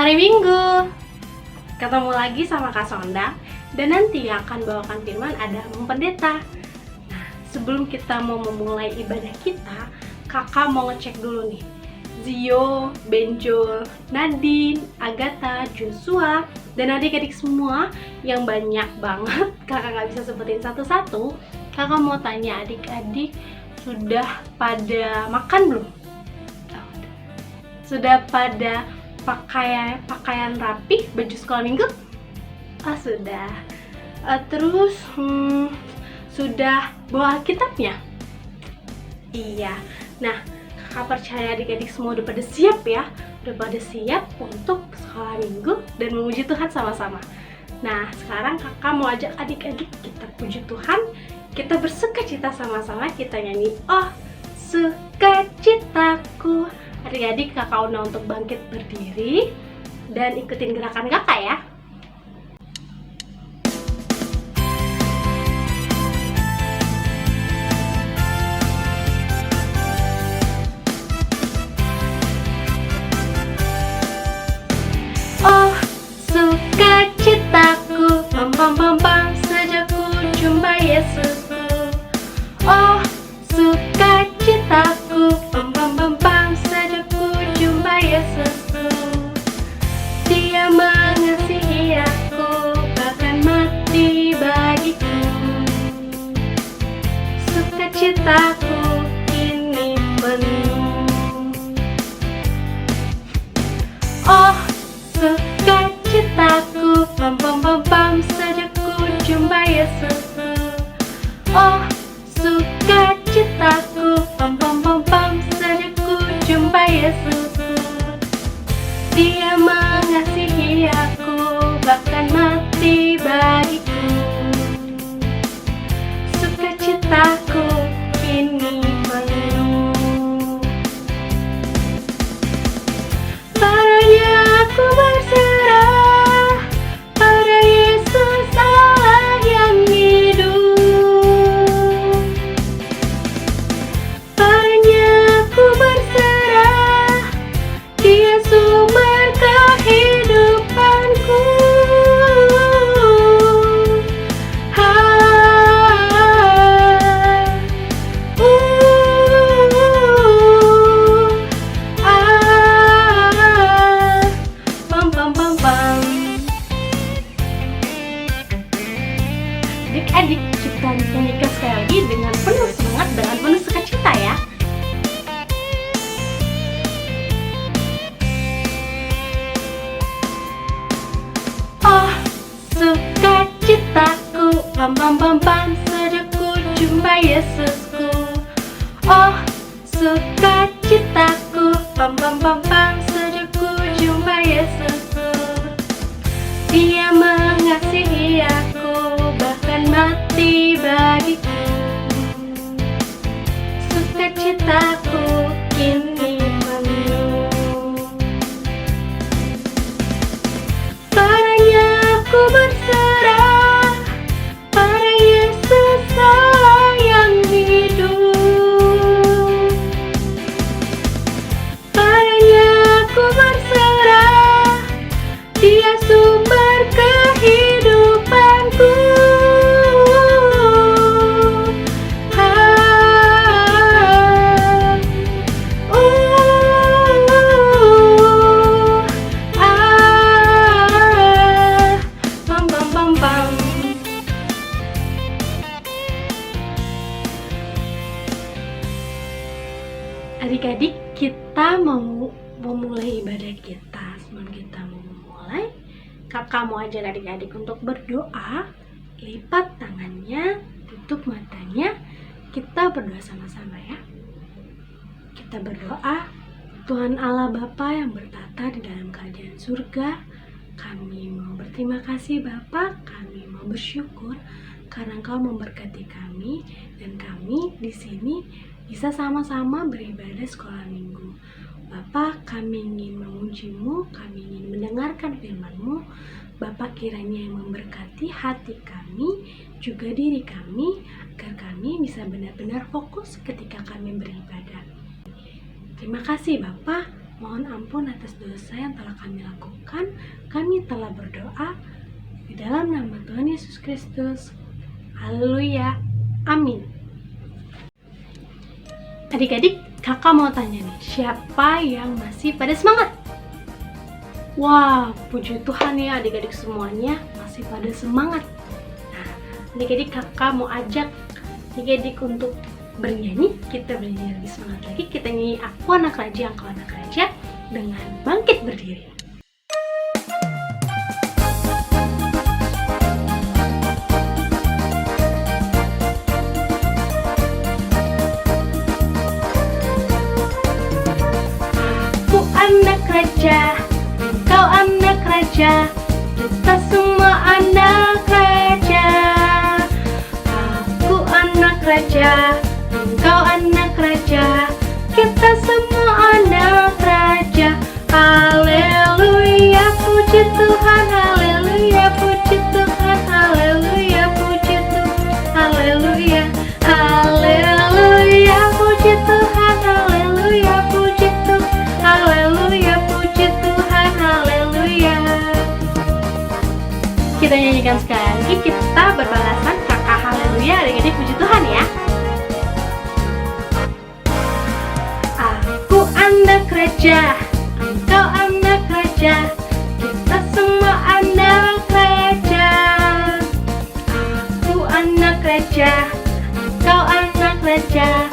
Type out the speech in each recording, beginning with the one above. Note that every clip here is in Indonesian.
hari Minggu. Ketemu lagi sama Kak Sonda. Dan nanti yang akan bawakan firman ada Pendeta. Nah, sebelum kita mau memulai ibadah kita, kakak mau ngecek dulu nih. Zio, Benjol, Nadine, Agatha, Joshua, dan adik-adik semua yang banyak banget. Kakak nggak bisa sebutin satu-satu. Kakak mau tanya adik-adik, sudah pada makan belum? Sudah pada pakaian rapi, baju sekolah minggu? Sudah. Terus sudah bawa Alkitabnya? Iya. Nah, kakak percaya adik-adik semua udah pada siap ya? Udah pada siap untuk sekolah minggu dan memuji Tuhan sama-sama. Nah, sekarang kakak mau ajak adik-adik kita puji Tuhan. Kita bersukacita sama-sama, kita nyanyi "Oh Sukacitaku". Adik-adik kakak undang untuk bangkit berdiri dan ikutin gerakan kakak ya. Oh sukacitaku, pam pam pam pam, sejak ku jumpa Yesusku. Oh sukacitaku, pam pam pam pam, sejak ku jumpa Yesusku. Dia mengasihi aku, bahkan mati bagiku. Sukacitaku kini penuh. Oh sukacitaku, pam pam pam pam, sejak ku jumpa Yesusku. Oh sukacitaku, pam pam pam pam, sejak ku jumpa Yesusku. Dia mengasihi aku, bahkan mati bagiku. Sukacitaku kini penuh. Padanya aku berserah, pada Yesus Allah yang hidup. Padanya aku berserah, Dia sumber kehidupanku. Pam pam pam pam. Adik-adik, kita nyanyikan sekali lagi dengan penuh semangat, dengan penuh sukacita ya. Oh sukacitaku, pam pam pam pam, sejak ku jumpa Yesusku. Oh sukacitaku, pam pam pam pam, sejak ku jumpa Yesusku. Dia mengasihi aku, bahkan mati bagiku. Sukacitaku kini penuh. Padanya aku berserah, pada Yesus Allah yang hidup. Padanya aku berserah, Dia sumber kehidupanku. Pam pam pam pam. Adik-adik, kita mau memulai ibadah kita. Sebelum kita mau memulai, kakak mau ajak adik-adik untuk berdoa. Lipat tangannya, tutup matanya. Kita berdoa sama-sama ya. Kita berdoa. Tuhan Allah Bapa yang bertata di dalam kerajaan surga, kami mau berterima kasih Bapa, kami mau bersyukur karena Engkau memberkati kami dan kami di sini bisa sama-sama beribadah sekolah minggu. Bapa, kami ingin memuji-Mu, kami ingin mendengarkan firman-Mu. Bapa, kiranya yang memberkati hati kami, juga diri kami, agar kami bisa benar-benar fokus ketika kami beribadah. Terima kasih Bapa, Mohon ampun atas dosa yang telah kami lakukan. Kami telah berdoa di dalam nama Tuhan Yesus Kristus. Haleluya. Amin. Adik-adik, kakak mau tanya nih, siapa yang masih pada semangat? Wah, puji Tuhan ya, adik-adik semuanya masih pada semangat. Nah, adik-adik, kakak mau ajak adik-adik untuk bernyanyi. Kita bernyanyi lebih semangat lagi. Kita nyanyi Aku Anak Raja, Engkau Anak Raja dengan bangkit berdiri. Aku anak raja, engkau anak raja, kita semua anak raja. Aku anak raja, engkau anak raja, kita semua anak raja. Haleluya, puji Tuhan, haleluya, puji Tuhan, haleluya, puji Tuhan, haleluya, haleluya, puji Tuhan, haleluya, puji Tuhan, haleluya, puji Tuhan, haleluya. Kita nyanyikan sekali lagi, kita berbalasan kakak haleluya, adik-adik puji Tuhan ya. Aku anak raja, engkau anak raja, kita semua anak raja. Aku anak raja, engkau anak raja,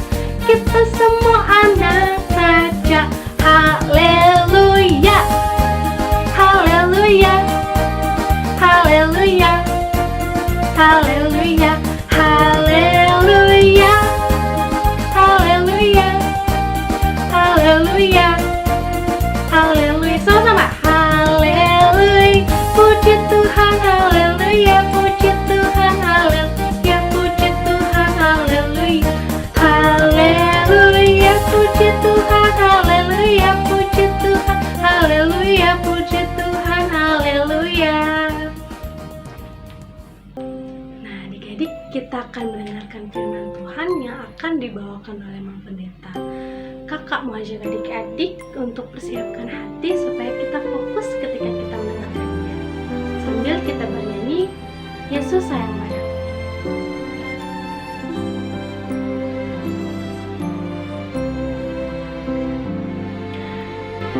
kita semua anak raja. Haleluya, haleluya, haleluya, haleluya, haleluya, haleluya, haleluya, haleluya. Sama-sama. Haleluya, puji Tuhan, haleluya, puji Tuhan, haleluya, puji Tuhan, haleluya, haleluya, puji Tuhan, haleluya, puji Tuhan, haleluya, puji Tuhan, haleluya. Nah, adik-adik, kita akan mendengarkan firman Tuhan yang akan dibawakan oleh Mang Pendeta. Kakak mau ajak adik-adik untuk persiapkan hati supaya kita fokus ketika kita mendengarkannya. Sambil kita bernyanyi, Yesus sayang padaku.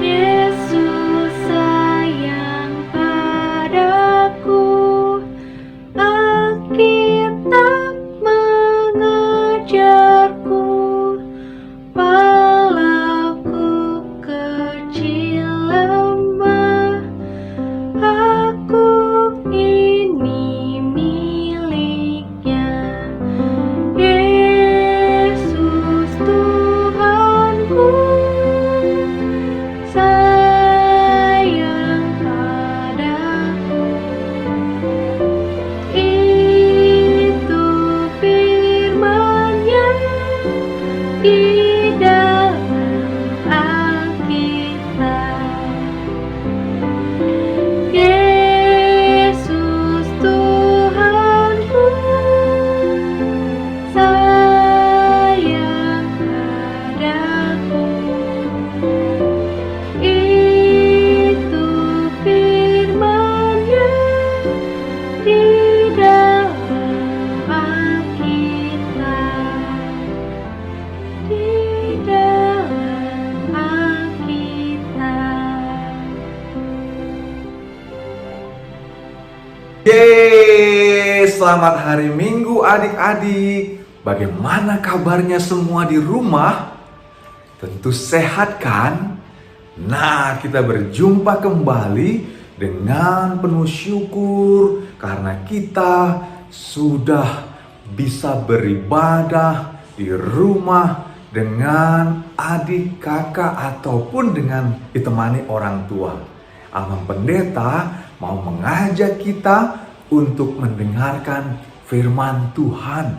Yesus sayang padaku, Alkitab mengajarku, walau kecil lemah, aku ini miliknya. Yesus Tuhanku, sayang padaku. Itu firman-Nya di dalam Alkitab. Yesus Tuhanku, sayang padaku. Itu firman-Nya di dalam Alkitab, di dalam Alkitab. Yeay, selamat hari Minggu adik-adik. Bagaimana kabarnya semua di rumah? Tentu sehat kan? Nah, kita berjumpa kembali dengan penuh syukur karena kita sudah bisa beribadah di rumah dengan adik, kakak, ataupun dengan ditemani orang tua. Amang Pendeta mau mengajak kita untuk mendengarkan firman Tuhan.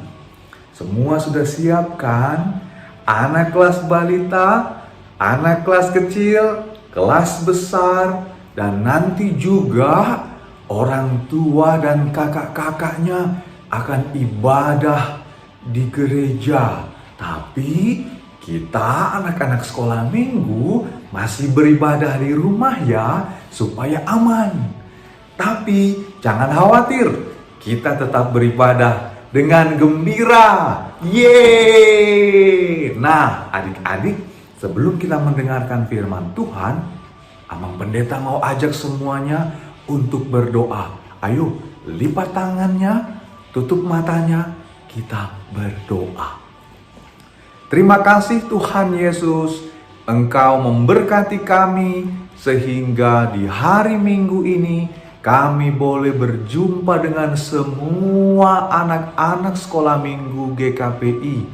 Semua sudah siap kan? Anak kelas balita, anak kelas kecil, kelas besar, dan nanti juga orang tua dan kakak-kakaknya akan ibadah di gereja. Tapi kita anak-anak sekolah minggu masih beribadah di rumah ya, supaya aman. Tapi jangan khawatir, kita tetap beribadah dengan gembira. Yeay! Nah, adik-adik, sebelum kita mendengarkan firman Tuhan, Amang Pendeta mau ajak semuanya untuk berdoa. Ayo, lipat tangannya, tutup matanya, kita berdoa. Terima kasih Tuhan Yesus, Engkau memberkati kami sehingga di hari Minggu ini kami boleh berjumpa dengan semua anak-anak sekolah minggu GKPI.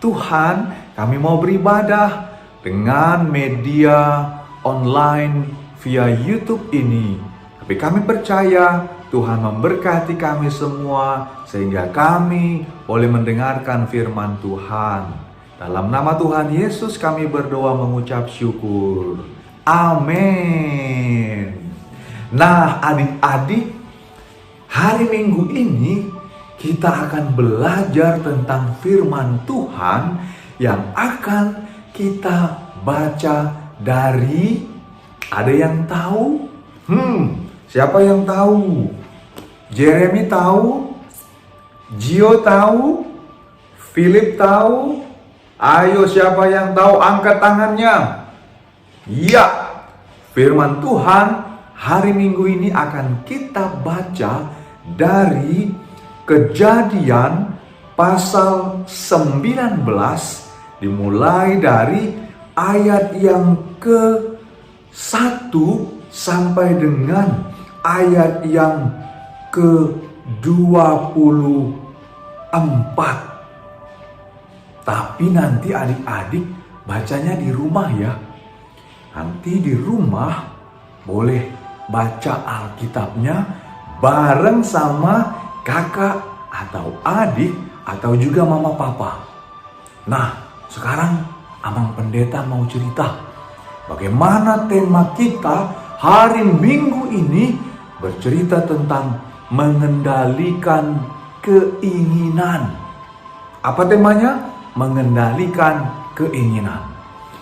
Tuhan, kami mau beribadah dengan media online via YouTube ini. Tapi kami percaya Tuhan memberkati kami semua sehingga kami boleh mendengarkan firman Tuhan. Dalam nama Tuhan Yesus kami berdoa mengucap syukur. Amin. Nah, adik-adik, hari Minggu ini kita akan belajar tentang firman Tuhan yang akan kita baca dari, ada yang tahu? Siapa yang tahu? Jeremy tahu? Gio tahu? Philip tahu? Ayo, siapa yang tahu angkat tangannya? Ya, firman Tuhan hari Minggu ini akan kita baca dari Kejadian pasal 19, dimulai dari ayat yang ke-1 sampai dengan ayat yang ke-24. Tapi nanti adik-adik bacanya di rumah ya. Nanti di rumah boleh baca Alkitabnya bareng sama kakak atau adik atau juga mama papa. Nah, sekarang Amang Pendeta mau cerita bagaimana tema kita hari Minggu ini bercerita tentang mengendalikan keinginan. Apa temanya? Mengendalikan keinginan.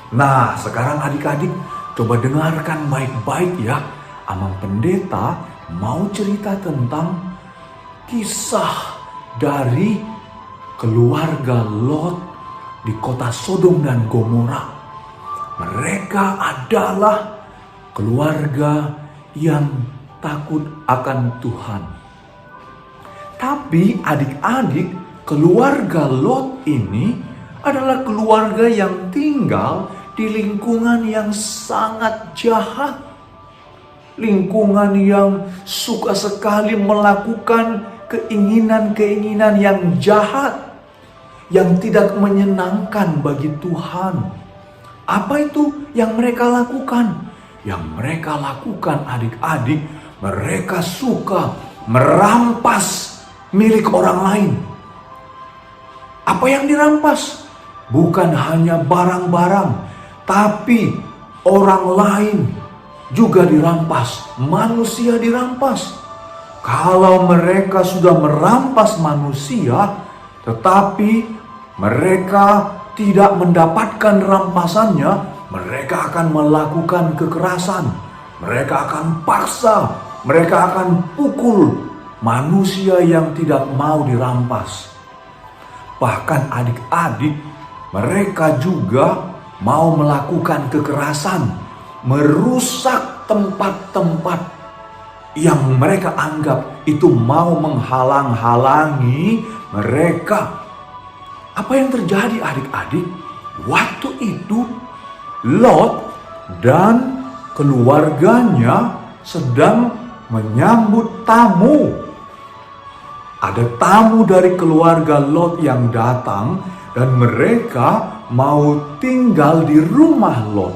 Nah, sekarang adik-adik coba dengarkan baik-baik ya. Amang Pendeta mau cerita tentang kisah dari keluarga Lot di kota Sodom dan Gomora. Mereka adalah keluarga yang takut akan Tuhan. Tapi adik-adik, keluarga Lot ini adalah keluarga yang tinggal di lingkungan yang sangat jahat. Lingkungan yang suka sekali melakukan keinginan-keinginan yang jahat, yang tidak menyenangkan bagi Tuhan. Apa itu yang mereka lakukan? Yang mereka lakukan adik-adik, mereka suka merampas milik orang lain. Apa yang dirampas? Bukan hanya barang-barang, tapi orang lain juga dirampas, manusia dirampas. Kalau mereka sudah merampas manusia, tetapi mereka tidak mendapatkan rampasannya, mereka akan melakukan kekerasan. Mereka akan paksa, mereka akan pukul manusia yang tidak mau dirampas. Bahkan adik-adik, mereka juga mau melakukan kekerasan, merusak tempat-tempat yang mereka anggap itu mau menghalang-halangi mereka. Apa yang terjadi adik-adik? Waktu itu Lot dan keluarganya sedang menyambut tamu. Ada tamu dari keluarga Lot yang datang dan mereka mau tinggal di rumah Lot.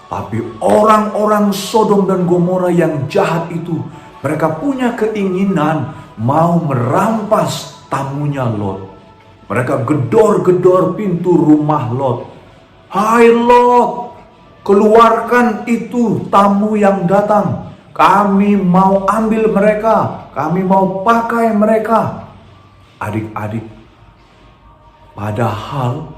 Tapi orang-orang Sodom dan Gomora yang jahat itu, mereka punya keinginan mau merampas tamunya Lot. Mereka gedor-gedor pintu rumah Lot. Hai Lot, keluarkan itu tamu yang datang. Kami mau ambil mereka, kami mau pakai mereka. Adik-adik, padahal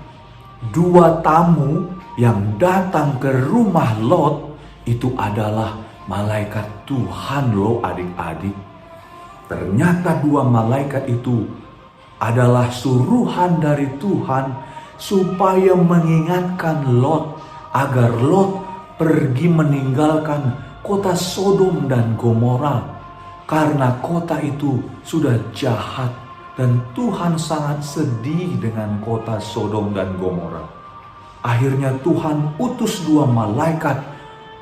dua tamu yang datang ke rumah Lot itu adalah malaikat Tuhan loh adik-adik. Ternyata dua malaikat itu adalah suruhan dari Tuhan supaya mengingatkan Lot agar Lot pergi meninggalkan kota Sodom dan Gomora, karena kota itu sudah jahat dan Tuhan sangat sedih dengan kota Sodom dan Gomora. Akhirnya Tuhan utus dua malaikat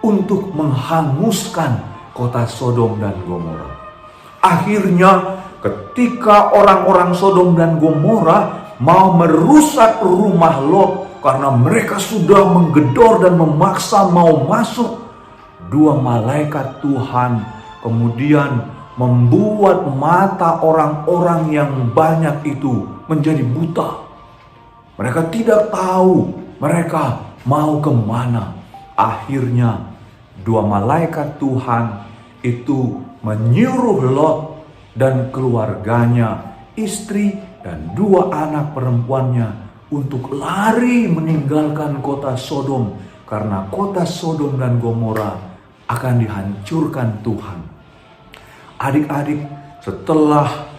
untuk menghanguskan kota Sodom dan Gomora. Akhirnya ketika orang-orang Sodom dan Gomora mau merusak rumah Lot karena mereka sudah menggedor dan memaksa mau masuk, dua malaikat Tuhan kemudian membuat mata orang-orang yang banyak itu menjadi buta. Mereka tidak tahu mereka mau kemana. Akhirnya dua malaikat Tuhan itu menyuruh Lot dan keluarganya, istri dan dua anak perempuannya untuk lari meninggalkan kota Sodom, karena kota Sodom dan Gomora akan dihancurkan Tuhan. Adik-adik, setelah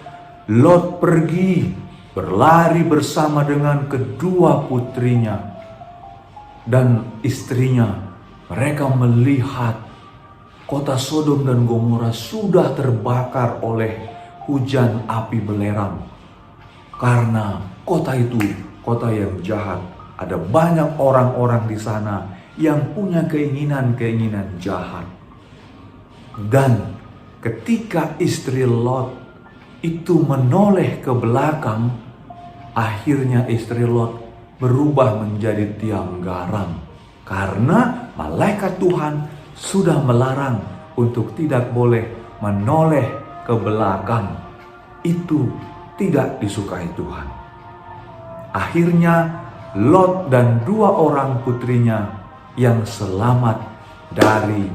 Lot pergi berlari bersama dengan kedua putrinya dan istrinya, mereka melihat kota Sodom dan Gomora sudah terbakar oleh hujan api belerang. Karena kota itu kota yang jahat. Ada banyak orang-orang di sana yang punya keinginan-keinginan jahat. Dan ketika istri Lot itu menoleh ke belakang, akhirnya istri Lot berubah menjadi tiang garam. Karena malaikat Tuhan sudah melarang untuk tidak boleh menoleh ke belakang. Itu tidak disukai Tuhan. Akhirnya Lot dan dua orang putrinya yang selamat dari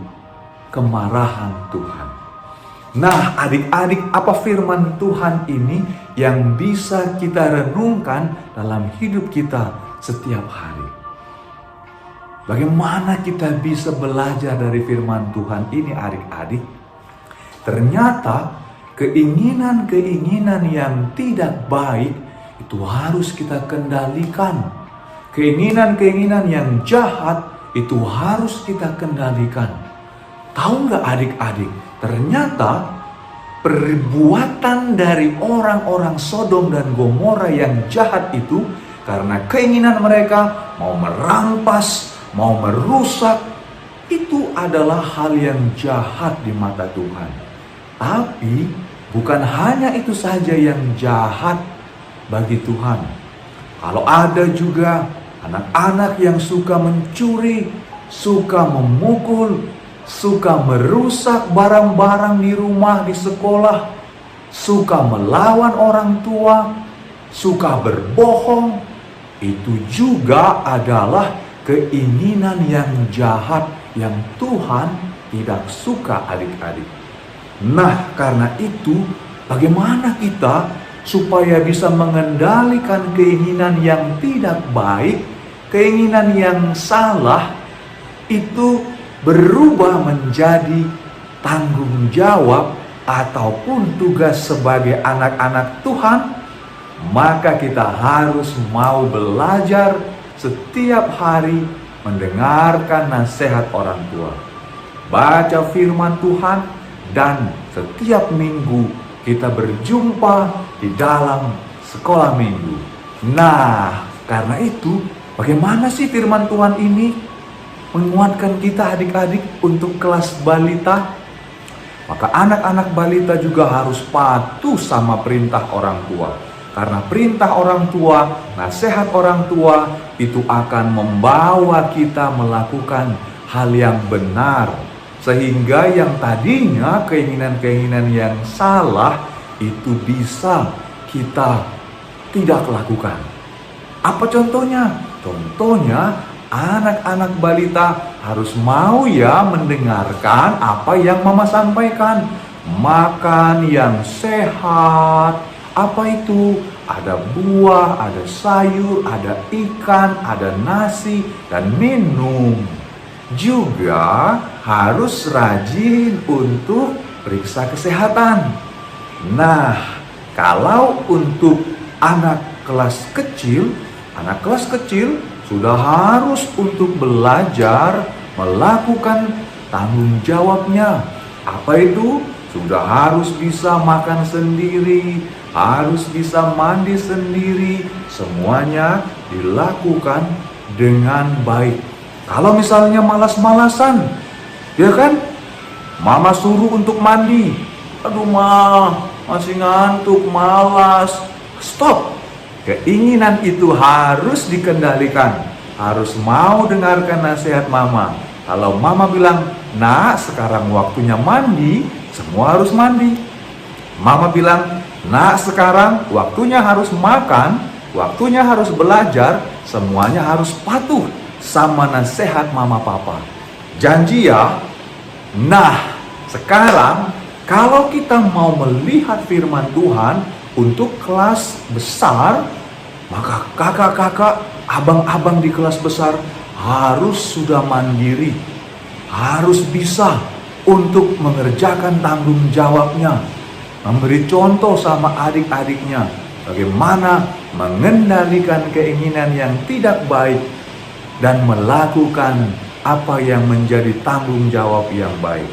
kemarahan Tuhan. Nah, adik-adik, apa firman Tuhan ini yang bisa kita renungkan dalam hidup kita setiap hari? Bagaimana kita bisa belajar dari firman Tuhan ini, adik-adik? Ternyata keinginan-keinginan yang tidak baik itu harus kita kendalikan. Keinginan-keinginan yang jahat itu harus kita kendalikan. Tahu nggak adik-adik? Ternyata perbuatan dari orang-orang Sodom dan Gomora yang jahat itu karena keinginan mereka mau merampas, mau merusak, itu adalah hal yang jahat di mata Tuhan. Tapi bukan hanya itu saja yang jahat bagi Tuhan. Kalau ada juga anak-anak yang suka mencuri, suka memukul, suka merusak barang-barang di rumah, di sekolah, suka melawan orang tua, suka berbohong, itu juga adalah keinginan yang jahat yang Tuhan tidak suka, adik-adik. Nah, karena itu bagaimana kita supaya bisa mengendalikan keinginan yang tidak baik, keinginan yang salah, itu berubah menjadi tanggung jawab ataupun tugas sebagai anak-anak Tuhan? Maka kita harus mau belajar setiap hari mendengarkan nasihat orang tua, baca firman Tuhan, dan setiap minggu kita berjumpa di dalam sekolah minggu. Nah, karena itu bagaimana sih firman Tuhan ini menguatkan kita adik-adik untuk kelas balita? Maka anak-anak balita juga harus patuh sama perintah orang tua. Karena perintah orang tua, nasihat orang tua itu akan membawa kita melakukan hal yang benar. Sehingga yang tadinya keinginan-keinginan yang salah itu bisa kita tidak lakukan. Apa contohnya? Contohnya anak-anak balita harus mau ya mendengarkan apa yang mama sampaikan. Makan yang sehat. Apa itu? ada buah, ada sayur, ada ikan, ada nasi, dan minum. Juga harus rajin untuk periksa kesehatan. Nah, kalau untuk anak kelas kecil sudah harus untuk belajar melakukan tanggung jawabnya. Apa itu? Sudah harus bisa makan sendiri, harus bisa mandi sendiri, semuanya dilakukan dengan baik. Kalau misalnya malas-malasan, ya kan? Mama suruh untuk mandi. Aduh masih ngantuk, malas. Stop. Keinginan itu harus dikendalikan. Harus mau dengarkan nasihat mama. Kalau mama bilang, "Nak, sekarang waktunya mandi," semua harus mandi. Mama bilang, "Nak, sekarang waktunya harus makan, waktunya harus belajar," semuanya harus patuh sama nasihat mama papa. Janji ya. Nah, sekarang kalau kita mau melihat firman Tuhan untuk kelas besar, maka kakak-kakak, abang-abang di kelas besar harus sudah mandiri, harus bisa untuk mengerjakan tanggung jawabnya, memberi contoh sama adik-adiknya bagaimana mengendalikan keinginan yang tidak baik dan melakukan apa yang menjadi tanggung jawab yang baik.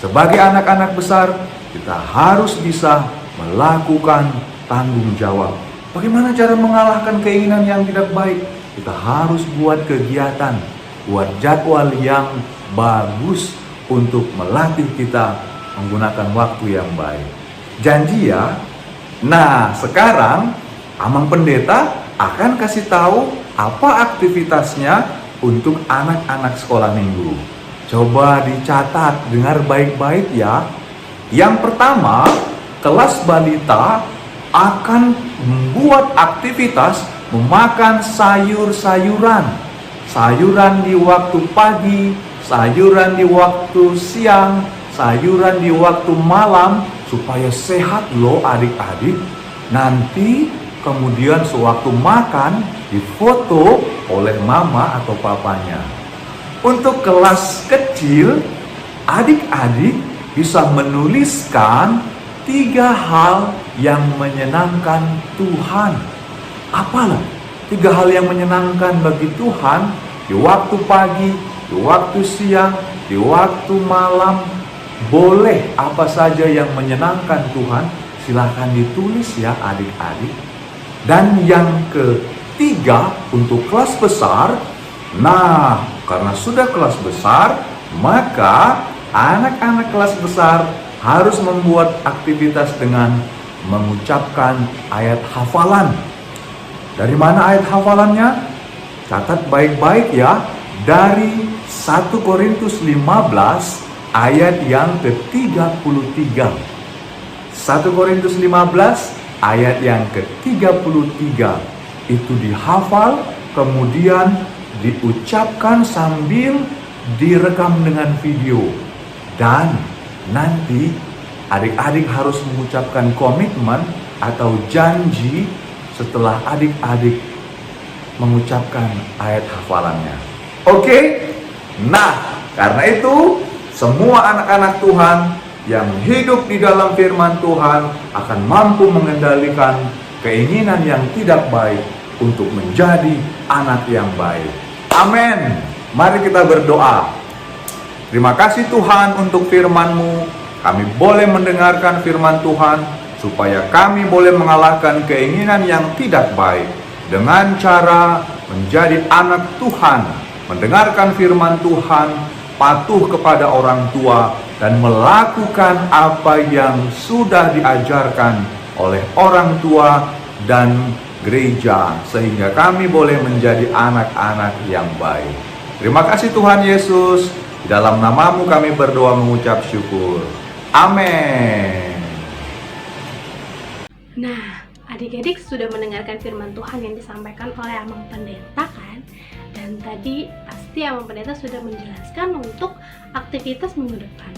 Sebagai anak-anak besar, kita harus bisa melakukan tanggung jawab. Bagaimana cara mengalahkan keinginan yang tidak baik? Kita harus buat kegiatan, buat jadwal yang bagus untuk melatih kita menggunakan waktu yang baik. Janji ya. Nah, sekarang Amang Pendeta akan kasih tahu apa aktivitasnya untuk anak-anak sekolah minggu. Coba dicatat, dengar baik-baik ya. Yang pertama, kelas balita akan membuat aktivitas memakan sayur-sayuran. Sayuran di waktu pagi, sayuran di waktu siang, sayuran di waktu malam, supaya sehat loh adik-adik. Nanti kemudian sewaktu makan difoto oleh mama atau papanya. Untuk kelas kecil, adik-adik bisa menuliskan 3 hal yang menyenangkan Tuhan. Apalah 3 hal yang menyenangkan bagi Tuhan di waktu pagi, di waktu siang, di waktu malam. Boleh apa saja yang menyenangkan Tuhan, silahkan ditulis ya adik-adik. Dan yang ketiga untuk kelas besar, nah karena sudah kelas besar, maka anak-anak kelas besar harus membuat aktivitas dengan mengucapkan ayat hafalan. Dari mana ayat hafalannya? Catat baik-baik ya. Dari 1 Korintus 15 ayat yang ke-33. 1 Korintus 15 ayat yang ke-33 itu dihafal, kemudian diucapkan sambil direkam dengan video. Dan nanti adik-adik harus mengucapkan komitmen atau janji setelah adik-adik mengucapkan ayat hafalannya. Oke? Nah, karena itu semua anak-anak Tuhan yang hidup di dalam firman Tuhan akan mampu mengendalikan keinginan yang tidak baik untuk menjadi anak yang baik. Amin. Mari kita berdoa. Terima kasih Tuhan untuk firman-Mu. Kami boleh mendengarkan firman Tuhan supaya kami boleh mengalahkan keinginan yang tidak baik dengan cara menjadi anak Tuhan, mendengarkan firman Tuhan, patuh kepada orang tua, dan melakukan apa yang sudah diajarkan oleh orang tua dan gereja, sehingga kami boleh menjadi anak-anak yang baik. Terima kasih Tuhan Yesus. Di dalam nama-Mu kami berdoa mengucap syukur. Amin. Nah, adik-adik sudah mendengarkan firman Tuhan yang disampaikan oleh Amang Pendeta kan? Dan tadi pasti Amang Pendeta sudah menjelaskan untuk aktivitas minggu depan.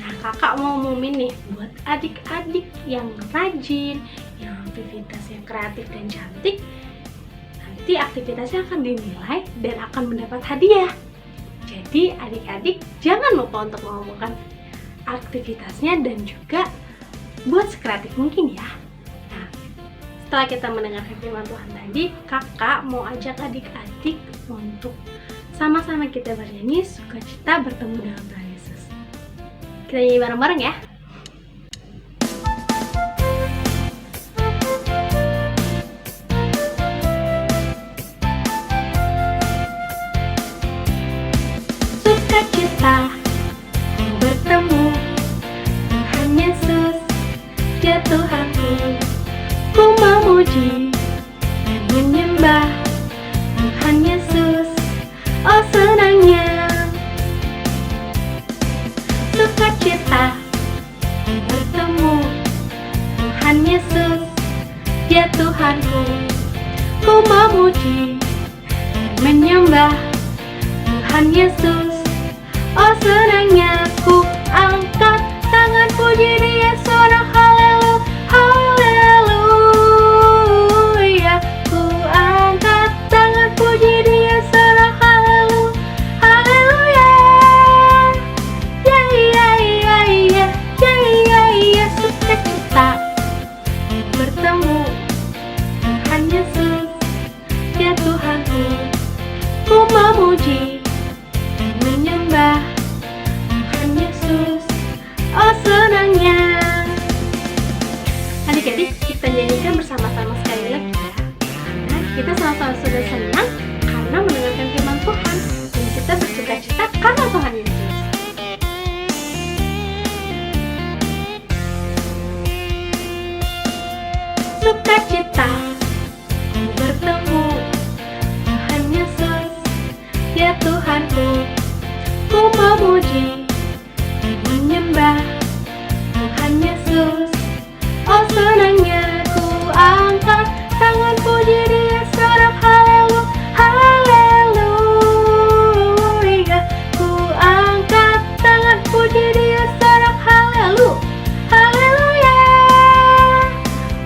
Nah, kakak mau umumin nih buat adik-adik yang rajin, yang aktivitas yang kreatif dan cantik, nanti aktivitasnya akan dinilai dan akan mendapat hadiah. Jadi adik-adik jangan lupa untuk mengumpulkan aktivitasnya dan juga buat sekreatif mungkin ya. Nah, setelah kita mendengarkan firman Tuhan tadi, kakak mau ajak adik-adik untuk sama-sama kita bernyanyi sukacita bertemu dengan Tuhan Yesus. Kita nyanyi bareng-bareng ya. Sukacita bertemu Tuhan Yesus, ya Tuhanku. Ku memuji dan menyembah Tuhan Yesus, oh senangnya. Sukacita bertemu Tuhan Yesus, ya Tuhanku. Ku memuji dan menyembah Tuhan Yesus, oh senangnya. Ku angkat tangan puji Dia seorang haleluya. Ku angkat tangan puji Dia seorang haleluya. Ya ya ya ya ya ya ya. Sukacita bertemu Tuhan Yesus, ya Tuhanku. Ku memuji dan menyembah Tuhan Yesus, oh senangnya. Adik-adik, kita nyanyikan bersama-sama sekali lagi ya. Karena kita sama-sama sudah senang karena mendengarkan firman Tuhan, dan kita bersukacita karena Tuhan Yesus. Sukacita bertemu Tuhan Yesus, ya Tuhanku. Ku memuji dan menyembah Tuhan Yesus, oh senangnya. Ku angkat tangan puji Dia seorang haleluya. Ku angkat tangan puji Dia seorang haleluya.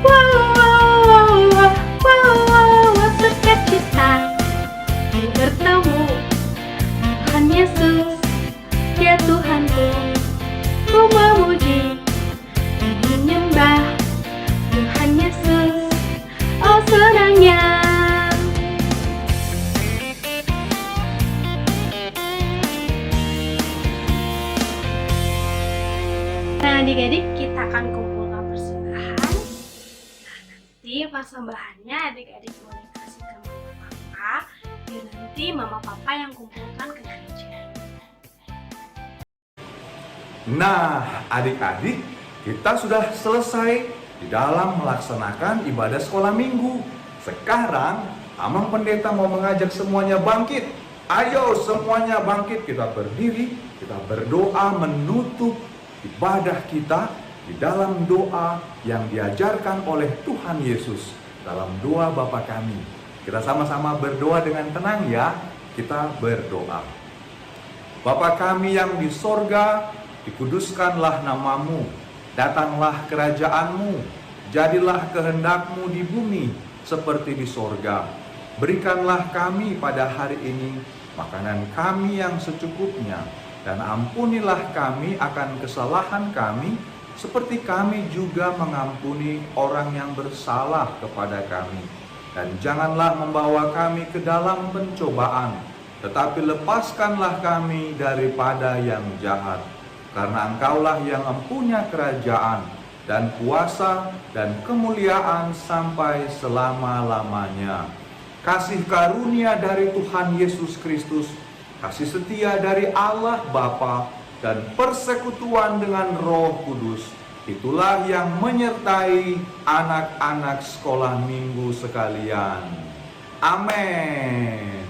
Wow wow wow wow wow wow. Sukacita bertemu Tuhan Yesus, ya Tuhanku. Ku memuji dan menyembah Tuhan Yesus, oh senangnya. Nah adik-adik, kita akan kumpulkan persembahan. Nah nanti persembahannya adik-adik boleh kasih ke mama papa, dan nanti mama papa yang kumpulkan ke gereja. Nah, adik-adik, kita sudah selesai di dalam melaksanakan ibadah sekolah minggu. Sekarang, Amang Pendeta mau mengajak semuanya bangkit. Ayo semuanya bangkit, kita berdiri, kita berdoa menutup ibadah kita di dalam doa yang diajarkan oleh Tuhan Yesus. Dalam doa Bapa kami. Kita sama-sama berdoa dengan tenang ya. Kita berdoa. Bapa kami yang di sorga, dikuduskanlah namamu, datanglah kerajaanmu, jadilah kehendakmu di bumi seperti di sorga. Berikanlah kami pada hari ini makanan kami yang secukupnya, dan ampunilah kami akan kesalahan kami, seperti kami juga mengampuni orang yang bersalah kepada kami. Dan janganlah membawa kami ke dalam pencobaan, tetapi lepaskanlah kami daripada yang jahat. Karena Engkaulah yang mempunyai kerajaan dan kuasa dan kemuliaan sampai selama-lamanya. Kasih karunia dari Tuhan Yesus Kristus, kasih setia dari Allah Bapa, dan persekutuan dengan Roh Kudus, itulah yang menyertai anak-anak sekolah minggu sekalian. Amin.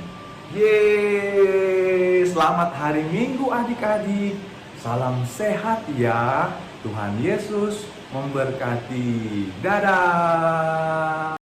Yeay, selamat hari Minggu adik-adik. Salam sehat ya. Tuhan Yesus memberkati. Dadah.